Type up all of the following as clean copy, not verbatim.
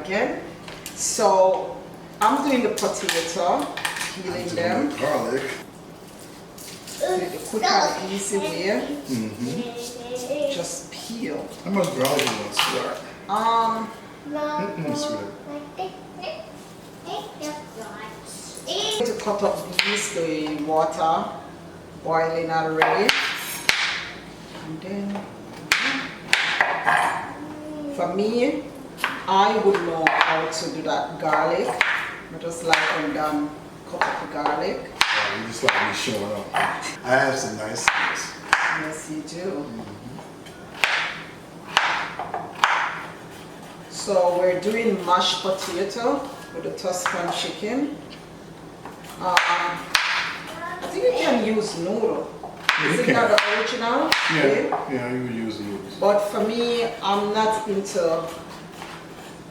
again. So I'm doing the potato, peeling them. Garlic. The quick and easy way. Just peel. How much garlic you want, sweetheart? Sweetheart. To cut up these, the water boiling already. And then, for me, I would know how to do that garlic. I just like when done, cut up the garlic. Oh, you just like me showing up. I have some nice things. Yes, you do. So we're doing mashed potato with the Tuscan chicken. I think you can use noodle. Is it not the original? Yeah, you would use noodles. But for me, I'm not into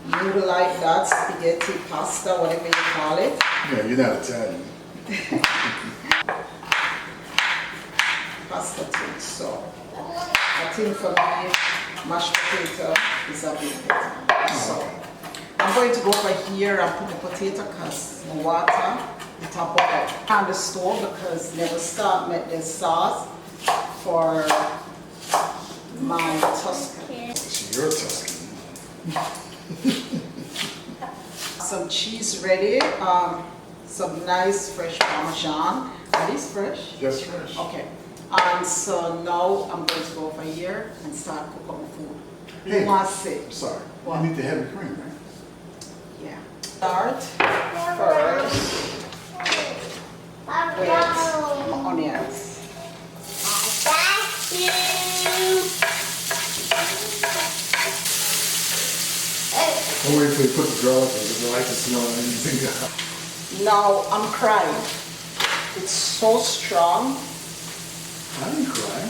noodle like that, spaghetti, pasta, whatever you call it. Yeah, you're not Italian. Pasta too. So I think for me, mashed potato is a bit better. So I'm going to go over here and put the potato because the water, the top of it on the stove because never start make the sauce for my Tuscan. So you're Tuscan. Some cheese ready, some nice fresh Parmesan. Are these fresh? Just fresh. Okay. So now I'm going to go over here and start cooking the food. Hey, You want to say? I'm sorry. What? You need the heavy cream, right? Yeah. Start first with onions. Don't wait till you put the garlic in because I like to smell anything. Now I'm crying. It's so strong. I didn't cry.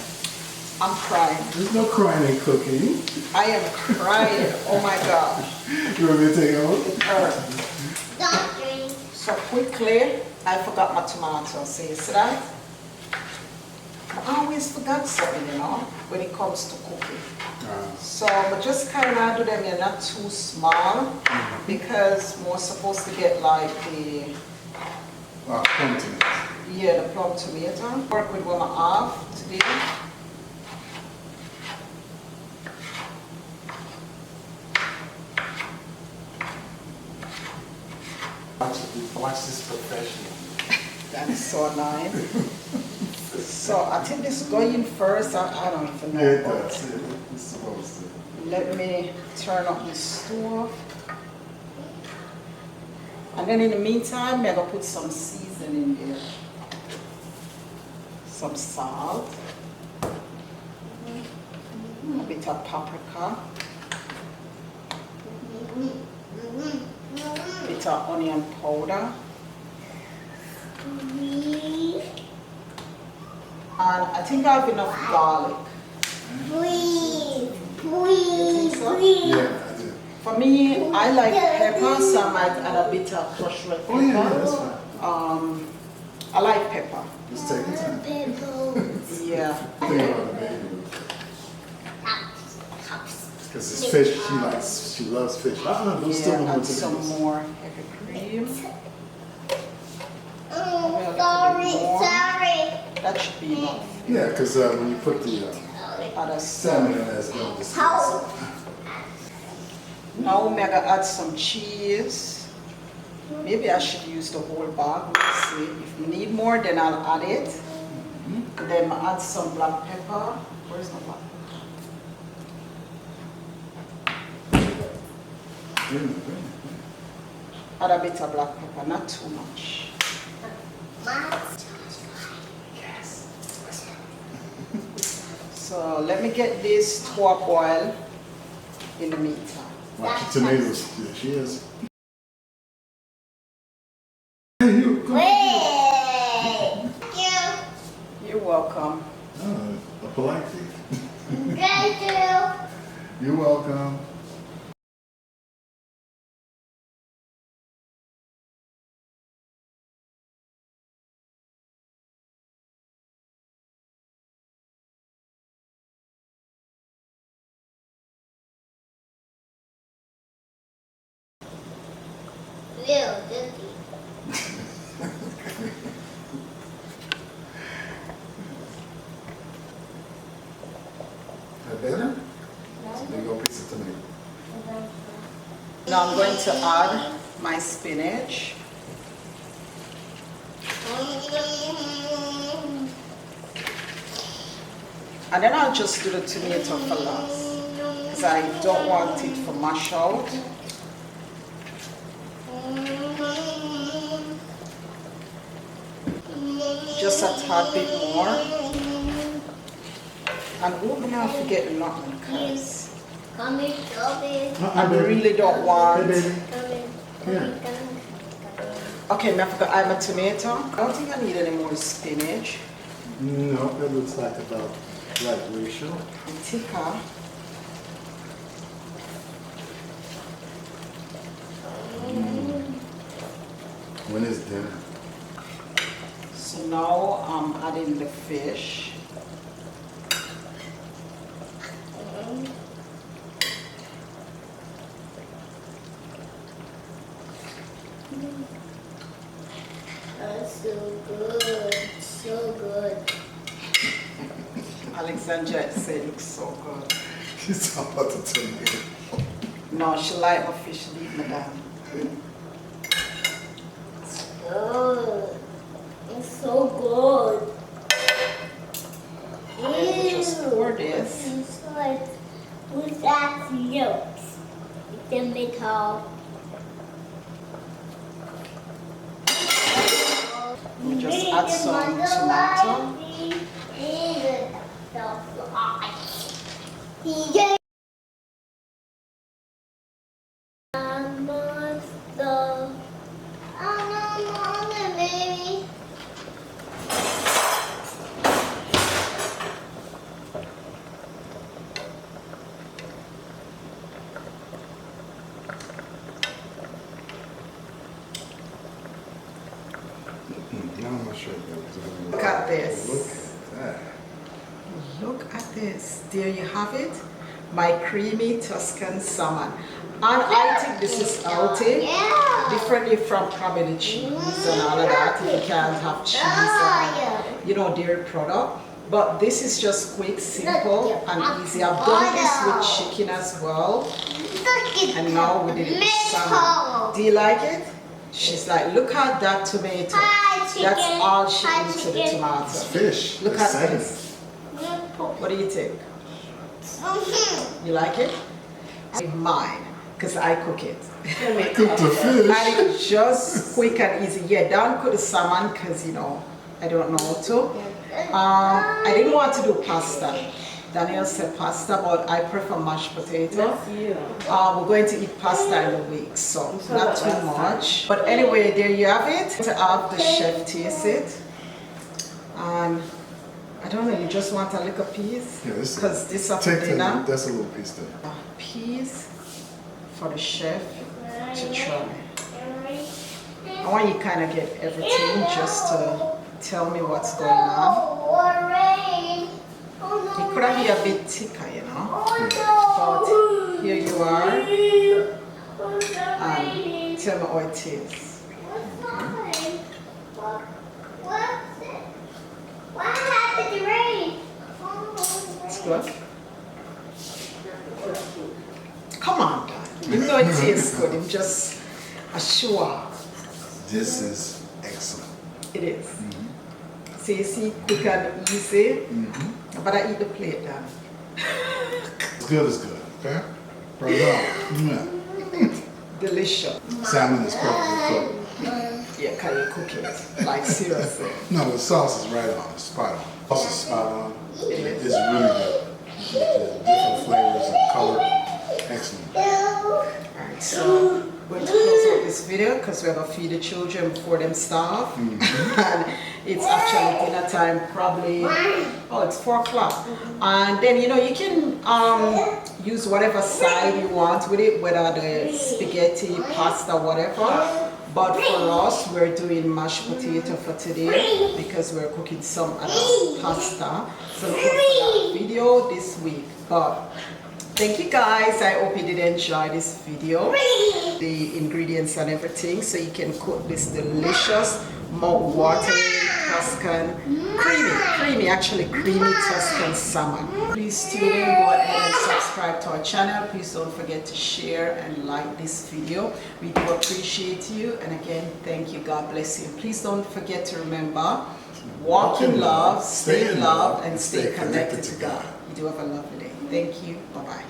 I'm crying. There's no crying in cooking. I am crying. Oh my gosh. You want me to take over? It hurts. So quickly, I forgot my tomatoes. See that? I always forgot something, you know, when it comes to cooking. So, but just kind of do them in not too small because we're supposed to get like the Plum tomatoes. yeah, the plum tomato. Work with what I have today. Watch this professional. That's so nice. So I think this going first. I don't even know. Yeah, it does. It's supposed to. Let me turn up the stove. And then in the meantime, I'm gonna put some seasoning in there. Some salt. A bit of paprika. A bit of onion powder. And I think I have enough garlic. Yeah, I do. For me, I like pepper, so I might add a bit of crushed red pepper. Oh yeah, that's fine. I like pepper. Just take your time. Yeah. Think about it, baby. Because it's fish, she loves fish. Those still Yeah, don't add some tomatoes. more heavy cream. Sorry. That should be enough. Yeah, because when you put the Add a salmon in there, it's going to just Now I'm gonna add some cheese. Maybe I should use the whole bag. Let's see. If you need more, then I'll add it. Then I'll add some black pepper. Where's my black pepper? Add a bit of black pepper, not too much. Yes. So let me get this to a boil in the meantime. Watch the tomatoes. Yeah, she is. Hey, you. Come Wait. You're welcome. A polite thief. Thank you. You're welcome. real dirty. That better? There you go, piece of tomato. Now I'm going to add my spinach. And then I'll just do the tomato for last, because I don't want it to mash out. Just a tad bit more. And we're gonna forget nothing, because Come in, I really don't want. Okay, I forgot I'm a tomato. I don't think I need any more spinach. No, that looks like about right ratio. Tikka. When is dinner? So now I'm adding the fish. That's so good. So good. Alexandra said it looks so good. She's talking about the tomato. No, she like my fish leave, madam. Good. It's so good. And we just pour this. It's like with that yolks. Tomato. We just add some tomato. Yeah. Baby. No, I'm not sure. Look at this. Look at that. Look at this. There you have it. My creamy Tuscan salmon. And I think this is healthy. Yeah. Differently from probably the cheese and all of that. If you can't have cheese and, you know, dairy product. But this is just quick, simple, and easy. I've done this with chicken as well. And now we did it with salmon. Do you like it? She's like, look at that tomato. That's all she eats to the It's tomato. fish. Look It's at salmon. this. What do you think? You like it? It's mine, because I cook it. Cook the fish. And it's just quick and easy. Yeah, don't cook the salmon because, you know, I don't know how to. I didn't want to do pasta. Daniel said pasta, but I prefer mashed potato. We're going to eat pasta in a week, so not too much. But anyway, there you have it. To have the chef taste it. And I don't know, you just want a little piece? Yeah, Because this is for take dinner. that's a little piece there. Piece for the chef to try. I want you kind of get everything just to tell me what's going on. It could have been a bit thicker, you know. But here you are. And tell me how it is. What happened to rain? It's good. Come on, Dad. Even though it tastes good, I'm just sure. This is excellent. It is. So you see, quick and easy. But I eat the plate, Dad. It's good, it's good. Okay? Right on. Yeah. Delicious. Salmon is perfectly cooked. Yeah, can you cook it? Like seriously. No, the sauce is right on. It's spot on. The sauce is spot on. It is. It's really good. The different flavors and color. Excellent. Alright, so we're going to close out this video because we have to feed the children before them starve. And it's actually dinner time, probably, it's 4 o'clock. And then, you know, you can use whatever side you want with it, whether the spaghetti, pasta, whatever. But for us, we're doing mashed potato for today because we're cooking some other pasta. So look for that video this week. But Thank you guys. I hope you did enjoy this video. The ingredients and everything, so you can cook this delicious, mouth-watering Tuscan, creamy Tuscan salmon. Please tune in, go ahead and subscribe to our channel. Please don't forget to share and like this video. We do appreciate you, and again, thank you. God bless you. Please don't forget to remember, walk in love, stay in love, and stay connected to God. You do have a lovely day. Thank you. Bye-bye.